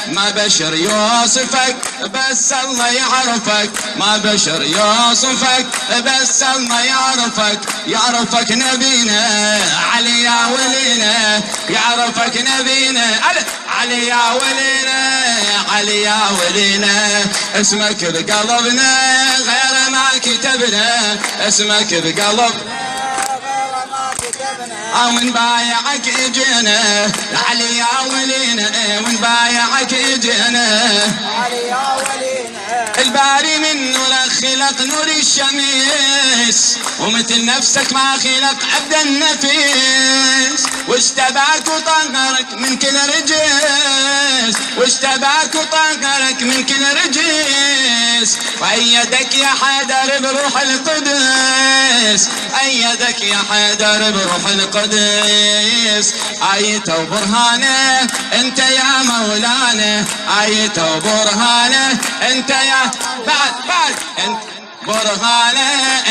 ما بشر يوصفك بس الله يعرفك، ما بشر يوصفك بس الله يعرفك، يعرفك نبينا علي يا ولينا، يعرفك نبينا علي يا ولينا، علي يا ولينا. اسمك بقلبنا غير ما كتبنا، اسمك بقلبنا ونبايعك اجينا علي يا ولينا، ونبايعك اجينا علي يا ولينا. الباري من نور خلق نور الشمس، ومثل نفسك ما خلق عبد النفيس، واشتباك وطهرك من كل رجس، واشتباك وطهرك من كل رجس، وأيدك يا حيدر بروح القدس، أيدك يا حيدر بروح القدس. آيته وبرهانه انت يا مولانا، آيته وبرهانه انت يا بعد انت برهانه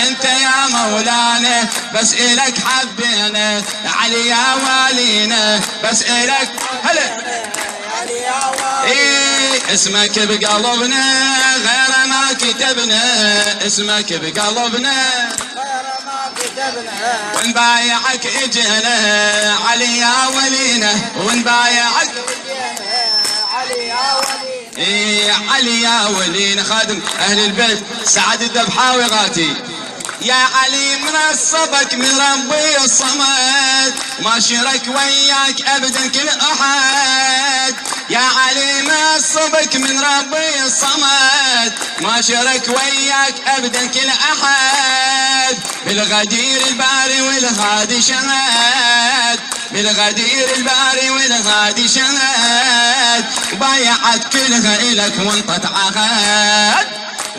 انت يا مولانا، بس الك حبينا علي يا والينا، بس الك هلا علي يا ولينا. إيه اسمك بقلبنا غير ما كتبنا، اسمك بقلبنا غير ما كتبنا، ونبايعك اجينا علي يا ولينا، ونبايعك علي يا ولينا. إيه علي يا ولينا. خادم اهل البيت سعد الذبحاوي غاتي. يا علي منصبك من ربي الصمد، ما شرك وياك ابدا كل احد، يا علي منصبك من ربي الصمد، ما شرك وياك ابدا كل احد. بالغدير الباري والغادي شهد، بالغدير الباري والغادي شهد، بايعت كلها الك وانطت عهد،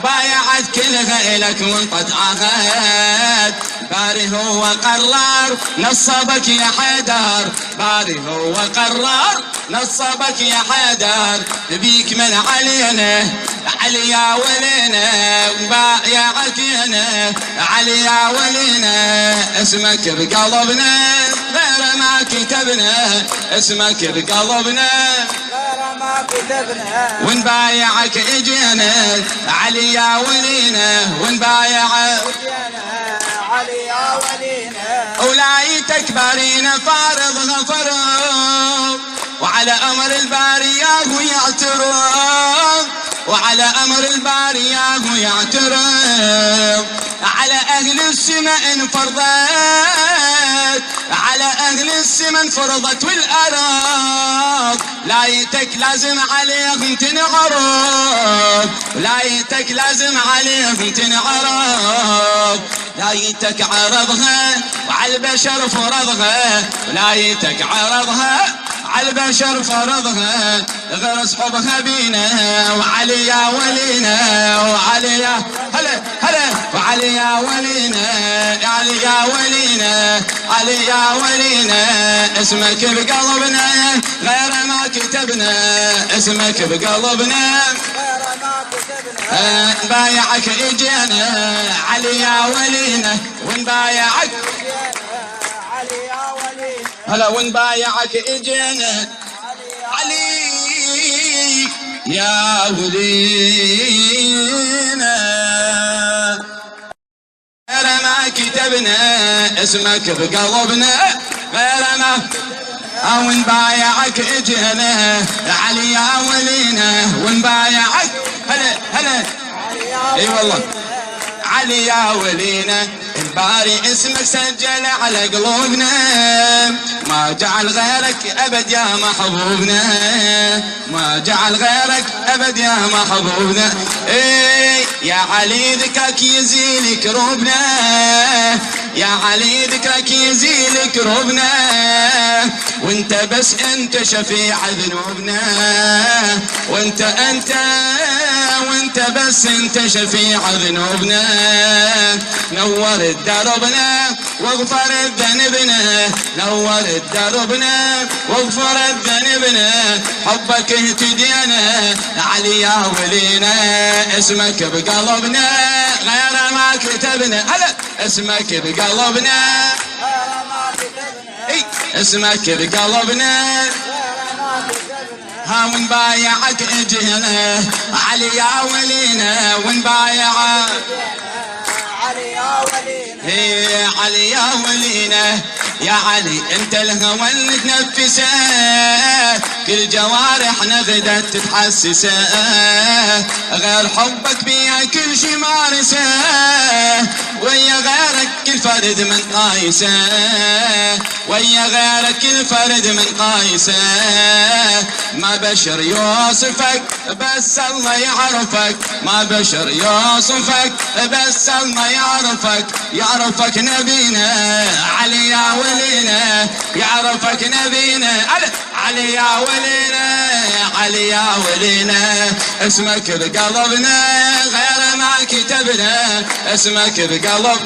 بايعت كلها إلك وانطت عهد. باري هو قرار نصبك يا حيدر، باري هو قرار نصبك يا حيدر، بيك من علينا علي يا ولينا، بايعك هنا علي يا ولينا. اسمك بقلبنا غير ما كتبنا، اسمك بقلبنا غير ما كتبنا، ونبايعك اجينا علي يا ولينا، ونبايعك علي يا ولينا. ولايتك بارينا فارضها فرض، وعلى امر الباري ياهو يعترض، وعلى امر الباري ياهو يعترض، على اهل السماء انفرضت، على اهل السماء انفرضت والارض، لايتك لازم عليهم تنعرض، لايتك لازم عليهم تنعرض، لايتك عرضها وعلى البشر فرضها، لايتك عرضها على البشر فرضها، غرس حبها بينا وعلي يا ولينا، وعلي يا هلا وعلي يا ولينا، علي يا ولينا، علي يا ولينا. اسمك بقلبنا غير ما كتبنا، اسمك بقلبنا غير ما كتبنا، نبايعك اجينا علي يا ولينا، ونبايعك علي يا ولينا. هلا ونبايعك اجينا علي يا ولينا، غير ما كتبنا اسمك بقلبنا، غير ما ونبايعك اجينا علي يا ولينا، ونبايعك هلا هلا اي والله علي يا ولينا، الباري اسمك سجل على قلوبنا، ما جعل غيرك ابد يا محبوبنا، ما جعل غيرك ابد يا محبوبنا، اي يا علي ذكرك يزيل كروبنا، يا علي ذكرك يزيل كروبنا، وانت بس انت شفيع ذنوبنا، وانت بس انت شفيع ذنوبنا، نور دربنا واغفر ذنبنا، نور دربنا واغفر ذنبنا، حبك اهتدينا علي يا ولينا، اسمك بقلبنا غير ما كتبنا، هلا اسمك بقلبنا اي اسمك بقلبنا، ها ونبايعك اجينا علي يا ولينا، ونبايعك علي يا ولينا، هي علي يا ولينا، يا علي انت الهوى اللي تنفسه، كل جوارحنا غدت تتحسسه، غير حبك بيها كل شي مارسه، ويا غيرك كل فرد من قايسه، ويا غيرك كل فرد من قايسه، ما بشر يوصفك بس الله يعرفك، ما بشر يوصفك بس الله يعرفك، يعرفك نبينا علي يا ولينا، يعرفك نبينا علي يا ولينا، علي يا ولينا، اسمك بقلبنا غير ما كتبنا، اسمك بقلبنا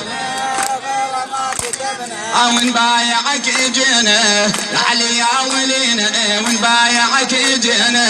ونبايعك اجينا علي يا ولينا، ونبايعك اجينا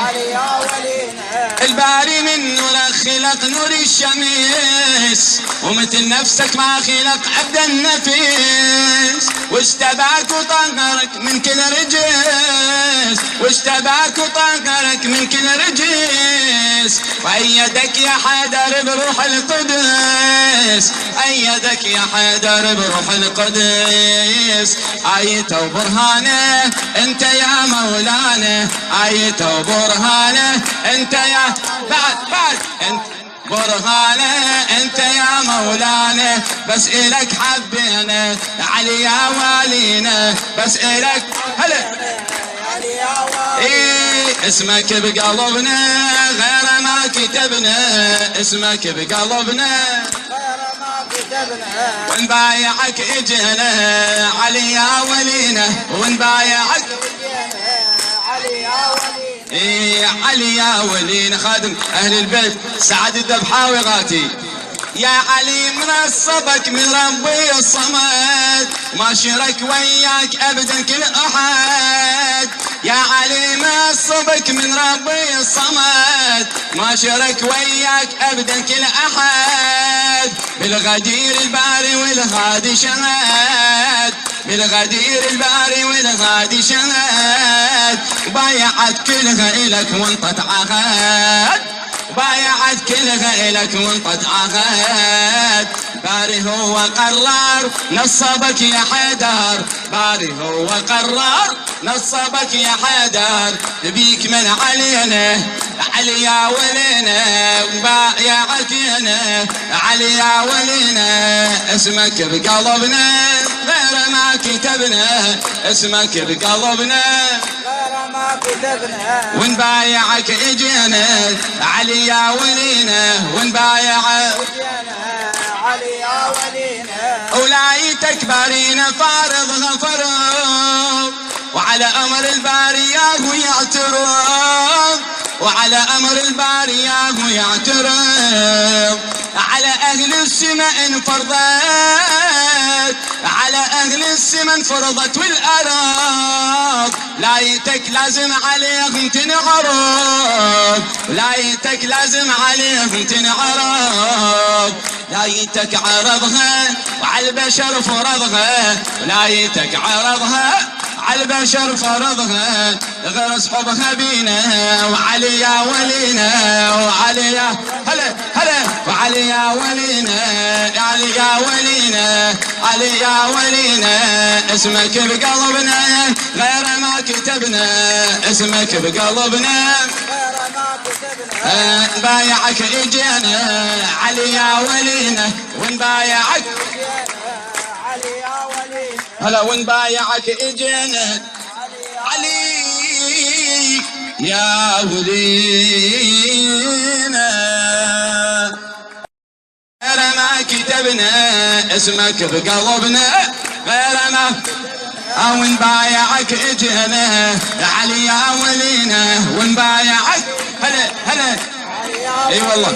علي يا ولينا، الباري من نورك خلق نور الشمس، ومثل نفسك ما خلق عبد النفيس، واشتباك وطهرك من كل رجس، واشتباك وطهرك من كل رجس، وأيدك يا حيدر بروح القدس، أيدك يا حيدر بروح القدس، آيته وبرهانه انت يا مولانا، آيته وبرهانه انت يا بعد انت برهانه انت يا مولانا، بس الك حبينا علي يا والينا، بس الك هلا علي يا ولينا، ايه اسمك بقلبنا غير ما كتبنا، اسمك بقلبنا غير ما كتبنا، ونبايعك اجينا علي يا ولينا، ونبايعك علي يا ولينا، ايه علي يا ولينا، خادم اهل البيت سعد الذبحاوي غاتي، يا علي منصبك من ربي الصمد، ما شرك وياك ابدا كل احد، يا علي منصبك من ربي الصمد، ما شرك وياك ابدا كل احد، بالغدير الباري والغادي شهد، بالغدير الباري والغادي شهد، بايعت كلها الك وانطت عهد، بايعت كلها إلك وانطت عهد، باري هو قرار نصبك يا حيدر، باري هو قرار نصبك يا حيدر، بيك من علينا علي يا ولينا، بايعك هنا علي يا ولينا، اسمك بقلبنا غير ما كتبنا، اسمك بقلبنا غير ما كتبنا، ونبايعك اجينا علي يا ولينا، ونبايعك علي يا ولينا، ولايتك بارينا فارض غفر، وعلى امر الباري ياهو يعترض، وعلى امر الباري ياهو يعترض، على اهل السماء انفرضت، على اهل السماء انفرضت والارض، لايتك لازم عليهم تنعرض، لايتك لازم عليهم تنعرض، ولايتك عرضها وعلى البشر فرضها، ولايتك عرضها على البشر فرضها، غرس حبها بينا وعلي يا ولينا، وعلي يا هلا هلا، وعلي يا ولينا، علي يا ولينا، علي يا ولينا، اسمك بقلبنا غير ما كتبنا، اسمك بقلبنا غير ما كتبنا، نبايعك اجينا علي يا ولينا، ونبايعك علي يا ولينا، هلا، ونبايعك اجينا علي يا ولينا، غير ما كتبنا اسمك بقلبنا، غير ما او نبايعك اجينا علي يا ولينا، ونبايعك هلا هلا اي والله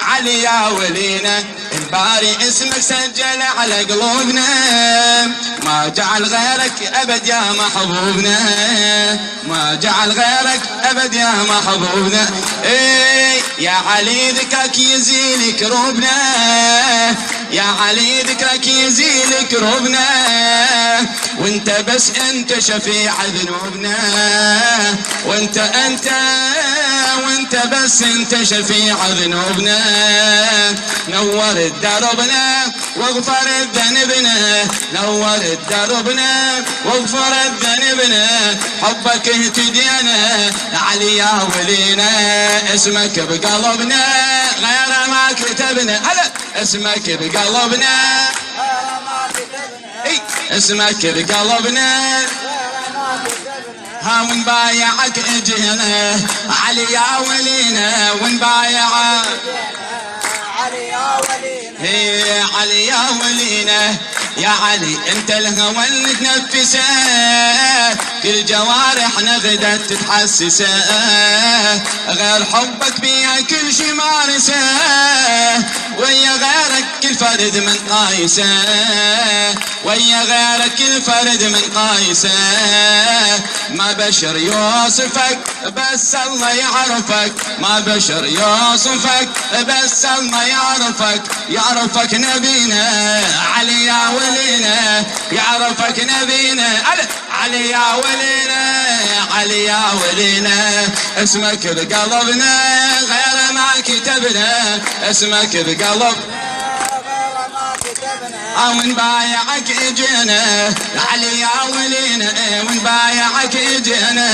علي يا ولينا، الباري اسمك سجل على قلوبنا، ما جعل غيرك ابد يا محبوبنا، ما جعل غيرك ابد يا محبوبنا، ايه يا علي ذكرك يزيل كروبنا، يا علي ذكرك يزيل كروبنا، وانت بس انت شفيع ذنوبنا، وانت وانت بس انت شفيع ذنوبنا، نور دربنا واغفر ذنبنا، نور دربنا واغفر ذنبنا، حبك اهتدينا علي يا ولينا، اسمك بقلبنا غير ما كتبنا، هلا اسمك بقلبنا غير ما كتبنا، اي اسمك بقلبنا، غير ما كتبنا، ها ونبايعك اجينا علي يا ولينا، ونبايعك علي يا ولينا، هي علي يا ولينا، يا علي انت الهوى اللي تنفسه، كل جوارحنا غدت تتحسسه، غير حبك بيها كل شي مارسه، ويا غيرك كل فرد من قايسه، ويا غيرك كل فرد من قايسه، ما بشر يوصفك بس الله يعرفك، ما بشر يوصفك بس الله يعرفك، يعرفك نبينا علي يا ولينا، يعرفك نبينا علي يا ولينا، علي يا ولينا، اسمك بقلبنا غير ما كتبنا، اسمك بقلب غير ما كتبنا، ونبايعك اجينا علي يا ولينا، ونبايعك اجينا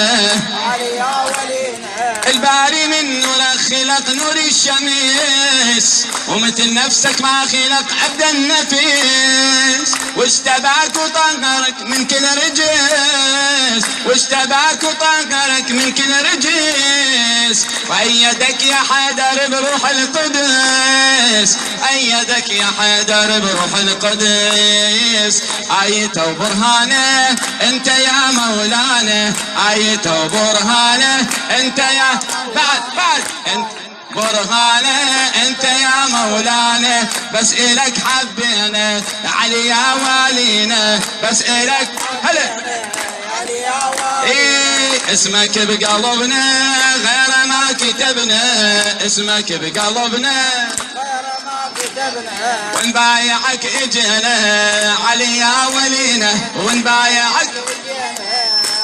علي يا ولينا، الباري من نور خلق نور الشمس، ومثل نفسك ما خلق عبد النفيس، واشتباك وطهرك من كل رجس، واشتباك وطهرك من كل رجس، وأيدك يا حيدر بروح القدس، أيدك يا حيدر بروح القدس، آيته وبرهانه انت يا مولانا، آيته وبرهانه انت يا بعد انت برهانه انت يا مولانا، بس الك حبينا علي يا والينا، بس الك هلا علي يا ولينا، ايه اسمك بقلبنا غير ما كتبنا، اسمك بقلبنا غير ما كتبنا، ونبايعك اجينا علي يا ولينا، ونبايعك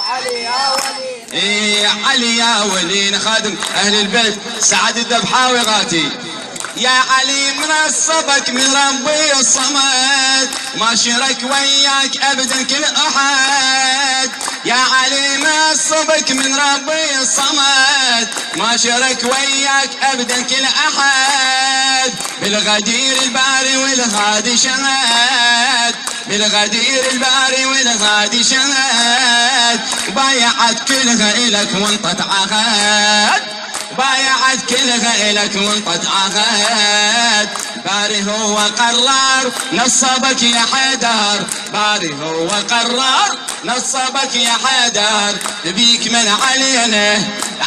علي يا ولينا، ايه علي يا ولينا، خادم اهل البيت سعد الذبحاوي غاتي، يا علي منصبك من ربي الصمد، ما شرك وياك ابدا كل احد، يا علي منصبك من ربي الصمد، ما شرك وياك ابدا كل احد، بالغدير الباري والغادي شهد، بالغدير الباري والغادي شهد، بايعت كلها الك وانطت عهد، بايعت كلها الك وانطت عهد، باري هو قرار نصبك يا حيدر، باري هو قرار نصبك يا حيدر، بيك من علينا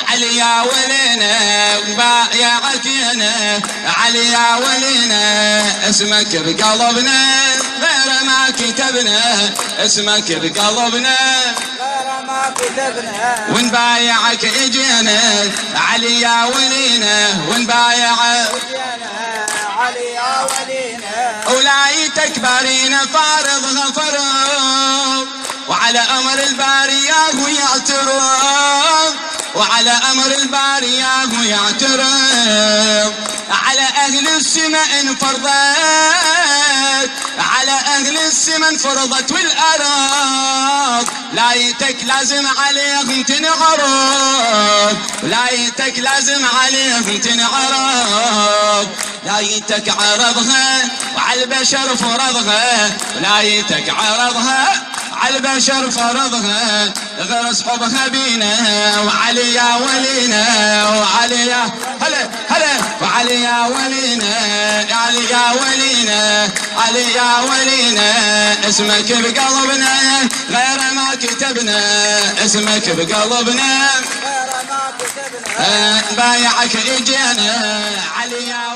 علي يا ولينا، بايعك انا علي يا ولينا، اسمك بقلبنا غير ما كتبنا، اسمك بقلبنا غير ما كتبنا، ونبايعك اجينا علي يا ولينا، ونبايعك علي يا ولينا ولايتك بارينا فارضها فرض وعلى أمر الباري ياهو يعترض وعلى أمر الباري ياهو يعترض على أهل السماء انفرضت على أهل السماء انفرضت والأرض لايتك لازم عليهم تنعرض لايتك لازم عليهم تنعرض لايتك عرضها وعلى البشر فرضها لايتك عرضها على البشر فرضها غرس حبها بينا وعلي يا ولينا وعلي يا هلا هلا وعلي يا ولينا علي يا ولينا علي يا ولينا اسمك بقلبنا غير ما كتبنا اسمك بقلبنا غير ما كتبنا بايعك اجينا علي يا